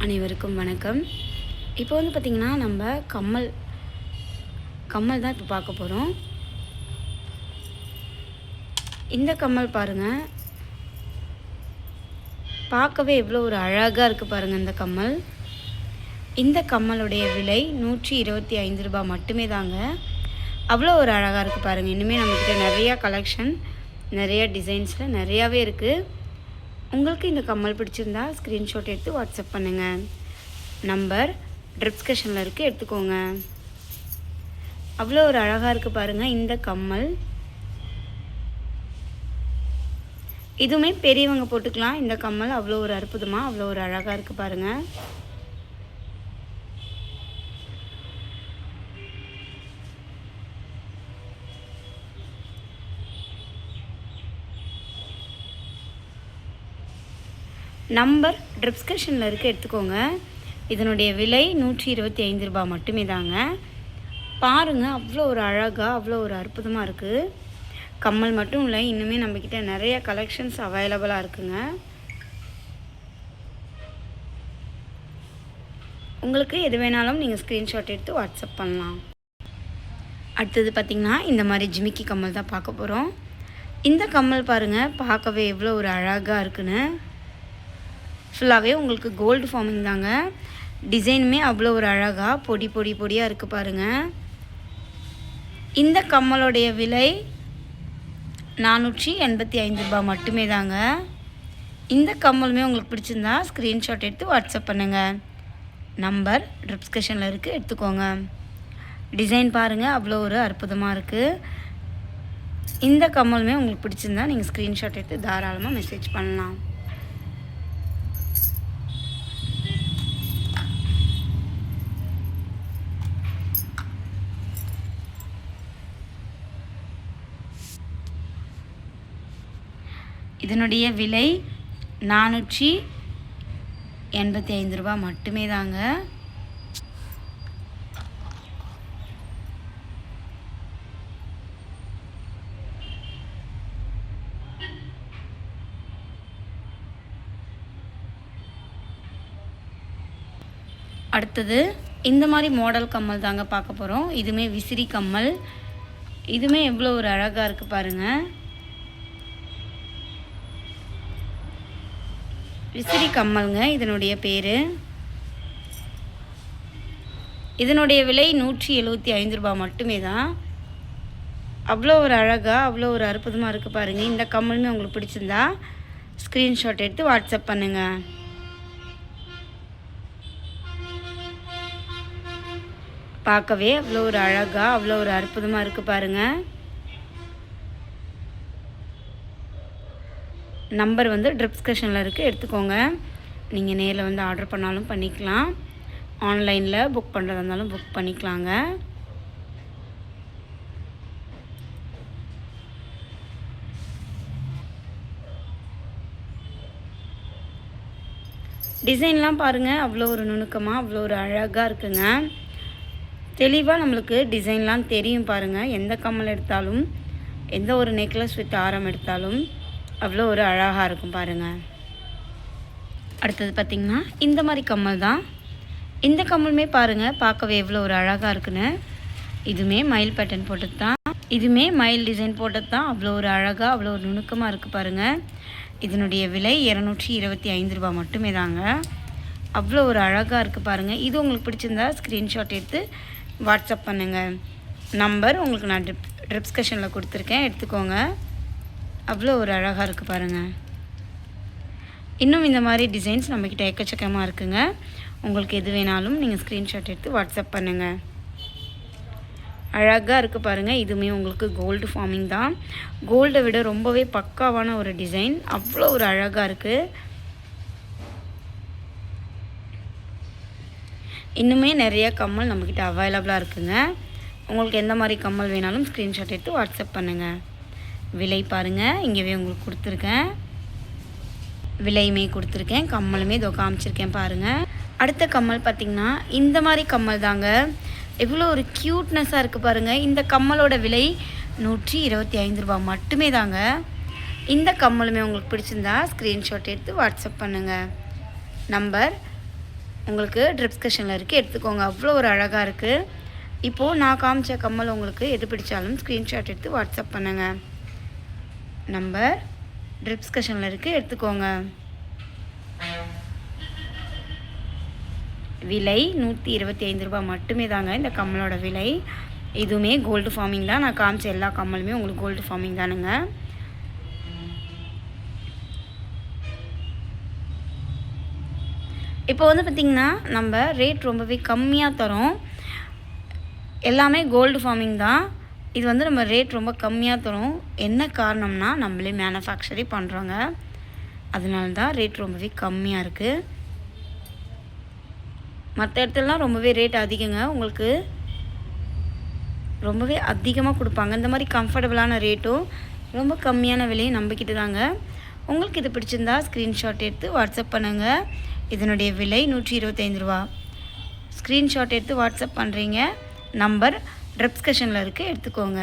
அனைவருக்கும் வணக்கம். இப்போ வந்து பார்த்திங்கன்னா நம்ம கம்மல் தான் இப்போ பார்க்க போகிறோம். இந்த கம்மல் பாருங்கள், பார்க்கவே எவ்வளோ ஒரு அழகாக இருக்குது பாருங்கள் இந்த கம்மல். இந்த கம்மலுடைய விலை 125 ரூபாய் மட்டுமே தாங்க. அவ்வளோ ஒரு அழகாக இருக்குது பாருங்கள். இனிமேல் நம்மக்கிட்ட நிறையா கலெக்ஷன், நிறையா டிசைன்ஸில் நிறையாவே இருக்குது. உங்களுக்கு இந்த கம்மல் பிடிச்சிருந்தா ஸ்க்ரீன்ஷாட் எடுத்து வாட்ஸ்அப் பண்ணுங்கள். நம்பர் டிஸ்கிரிப்ஷனில் இருக்குது, எடுத்துக்கோங்க. அவ்வளோ ஒரு அழகாக இருக்குது பாருங்கள் இந்த கம்மல். இதுவுமே பெரியவங்க போட்டுக்கலாம். இந்த கம்மல் அவ்வளோ ஒரு அற்புதமாக அவ்வளோ ஒரு அழகாக இருக்குது பாருங்கள். நம்பர் டிஸ்கிரிப்ஷனில் இருக்குது, எடுத்துக்கோங்க. இதனுடைய விலை 125 ரூபாய் மட்டுமே தாங்க. பாருங்கள், அவ்வளோ ஒரு அழகாக அவ்வளோ ஒரு அற்புதமாக இருக்குது. கம்மல் மட்டும் இல்லை, இன்னுமே நம்மக்கிட்ட நிறைய கலெக்ஷன்ஸ் அவைலபிளாக இருக்குங்க. உங்களுக்கு எது வேணாலும் நீங்கள் ஸ்க்ரீன்ஷாட் எடுத்து வாட்ஸ்அப் பண்ணலாம். அடுத்தது பார்த்திங்கன்னா இந்த மாதிரி ஜிமிக்கி கம்மல் தான் பார்க்க போகிறோம். இந்த கம்மல் பாருங்கள், பார்க்கவே எவ்வளோ ஒரு அழகாக இருக்குன்னு. ஃபுல்லாகவே உங்களுக்கு கோல்டு ஃபார்மிங் தாங்க. டிசைனுமே அவ்வளோ ஒரு அழகாக பொடியாக இருக்குது பாருங்கள். இந்த கம்மலுடைய விலை 485 ரூபாய் மட்டுமே தாங்க. இந்த கம்மலுமே உங்களுக்கு பிடிச்சிருந்தா ஸ்க்ரீன்ஷாட் எடுத்து வாட்ஸ்அப் பண்ணுங்கள். நம்பர் டிஸ்கிரிப்ஷனில் இருக்குது, எடுத்துக்கோங்க. டிசைன் பாருங்கள், அவ்வளோ ஒரு அற்புதமாக இருக்குது. இந்த கம்மலுமே உங்களுக்கு பிடிச்சிருந்தா நீங்கள் ஸ்க்ரீன்ஷாட் எடுத்து தாராளமாக மெசேஜ் பண்ணலாம். இதனுடைய விலை 485 ரூபாய் மட்டுமே தாங்க. அடுத்தது இந்த மாதிரி மாடல் கம்மல் தாங்க பார்க்க போகிறோம். இதுவுமே விசிறி கம்மல். இதுவுமே எவ்வளோ ஒரு அழகாக இருக்குது பாருங்கள். விசிறி கம்மலுங்க இதனுடைய பேர். இதனுடைய விலை 175 ரூபாய் மட்டுமே தான். அவ்வளோ ஒரு அழகாக அவ்வளோ ஒரு அற்புதமாக இருக்குது பாருங்கள். இந்த கம்மலுமே உங்களுக்கு பிடிச்சிருந்தா ஸ்க்ரீன்ஷாட் எடுத்து வாட்ஸ்அப் பண்ணுங்கள். பார்க்கவே அவ்வளோ ஒரு அழகாக அவ்வளோ ஒரு அற்புதமாக இருக்குது பாருங்கள். நம்பர் வந்து டிஸ்கிரிப்ஷனில் இருக்குது, எடுத்துக்கோங்க. நீங்கள் நேரில் வந்து ஆர்டர் பண்ணாலும் பண்ணிக்கலாம், ஆன்லைனில் புக் பண்ணுறதா இருந்தாலும் புக் பண்ணிக்கலாங்க. டிசைன்லாம் பாருங்கள், அவ்வளோ ஒரு நுணுக்கமாக அவ்வளோ ஒரு அழகாக இருக்குங்க. தெளிவாக நம்மளுக்கு டிசைன்லாம் தெரியும் பாருங்கள். எந்த கம்மல் எடுத்தாலும், எந்த ஒரு நெக்லஸ் வித் ஆரம் எடுத்தாலும் அவ்வளோ ஒரு அழகாக இருக்கும் பாருங்கள். அடுத்தது பார்த்திங்கன்னா இந்த மாதிரி கம்மல் தான். இந்த கம்மலுமே பாருங்கள், பார்க்கவே எவ்வளோ ஒரு அழகாக இருக்குன்னு. இதுவுமே மயில் பேட்டர்ன் போட்டது தான். இதுவுமே மயில் டிசைன் போட்டது தான். அவ்வளோ ஒரு அழகாக அவ்வளோ ஒரு நுணுக்கமாக இருக்குது பாருங்கள். இதனுடைய விலை 225 ரூபாய் மட்டுமே தாங்க. அவ்வளோ ஒரு அழகாக இருக்குது பாருங்கள். இது உங்களுக்கு பிடிச்சிருந்தா ஸ்க்ரீன்ஷாட் எடுத்து வாட்ஸ்அப் பண்ணுங்கள். நம்பர் உங்களுக்கு நான் டிஸ்கிரிப்ஷனில் கொடுத்துருக்கேன், எடுத்துக்கோங்க. அவ்வளோ ஒரு அழகாக இருக்குது பாருங்கள். இன்னும் இந்த மாதிரி டிசைன்ஸ் நம்மக்கிட்ட எக்கச்சக்கமாக இருக்குங்க. உங்களுக்கு எது வேணாலும் நீங்கள் ஸ்க்ரீன்ஷாட் எடுத்து வாட்ஸ்அப் பண்ணுங்கள். அழகாக இருக்குது பாருங்கள். இதுவுமே உங்களுக்கு கோல்டு ஃபார்மிங் தான். கோல்டை விட ரொம்பவே பக்காவான ஒரு டிசைன். அவ்வளோ ஒரு அழகாக இருக்குது. இன்னுமே நிறைய கம்மல் நம்மக்கிட்ட அவைலபிளாக இருக்குங்க. உங்களுக்கு எந்த மாதிரி கம்மல் வேணாலும் ஸ்க்ரீன்ஷாட் எடுத்து வாட்ஸ்அப் பண்ணுங்கள். விலை பாருங்கள், இங்கேவே உங்களுக்கு கொடுத்துருக்கேன். விலையுமே கொடுத்துருக்கேன், கம்மலுமே இதோ காமிச்சிருக்கேன் பாருங்கள். அடுத்த கம்மல் பார்த்திங்கன்னா இந்த மாதிரி கம்மல் தாங்க. எவ்வளோ ஒரு க்யூட்னஸாக இருக்குது பாருங்கள். இந்த கம்மலோட விலை 125 ரூபாய் மட்டுமே தாங்க. இந்த கம்மலுமே உங்களுக்கு பிடிச்சிருந்தா ஸ்க்ரீன்ஷாட் எடுத்து வாட்ஸ்அப் பண்ணுங்கள். நம்பர் உங்களுக்கு டிஸ்கிரிப்ஷனில் இருக்குது, எடுத்துக்கோங்க. அவ்வளோ ஒரு அழகாக இருக்குது. இப்போது நான் காமிச்ச கம்மல் உங்களுக்கு எது பிடிச்சாலும் ஸ்க்ரீன்ஷாட் எடுத்து வாட்ஸ்அப் பண்ணுங்கள். நம்பர் டிஸ்கிரிப்ஷனில் இருக்குது, எடுத்துக்கோங்க. விலை 125 ரூபா மட்டுமே தாங்க இந்த கம்மலோட விலை. இதுவுமே கோல்டு ஃபார்மிங் தான். நான் காமிச்ச எல்லா கம்மலுமே உங்களுக்கு கோல்டு ஃபார்மிங் தானுங்க. இப்போ வந்து பார்த்திங்கன்னா நம்ம ரேட் ரொம்பவே கம்மியாக தரோம். எல்லாமே கோல்டு ஃபார்மிங் தான். இது வந்து நம்ம ரேட் ரொம்ப கம்மியாக தரோம். என்ன காரணம்னா நம்மளே மேனுஃபேக்சரி பண்ணுறோங்க, அதனால தான் ரேட் ரொம்பவே கம்மியாக இருக்குது. மற்ற இடத்துலலாம் ரொம்பவே ரேட் அதிகங்க, உங்களுக்கு ரொம்பவே அதிகமாக கொடுப்பாங்க. இந்த மாதிரி கம்ஃபர்டபுளான ரேட்டும் ரொம்ப கம்மியான விலையும் நம்பிக்கிட்டு தாங்க. உங்களுக்கு இது பிடிச்சிருந்தா ஸ்க்ரீன்ஷாட் எடுத்து வாட்ஸ்அப் பண்ணுங்கள். இதனுடைய விலை 125 ரூபா. ஸ்க்ரீன்ஷாட் எடுத்து வாட்ஸ்அப் பண்ணுறீங்க. நம்பர் டிஸ்கிரிப்ஷனில் இருக்குது, எடுத்துக்கோங்க.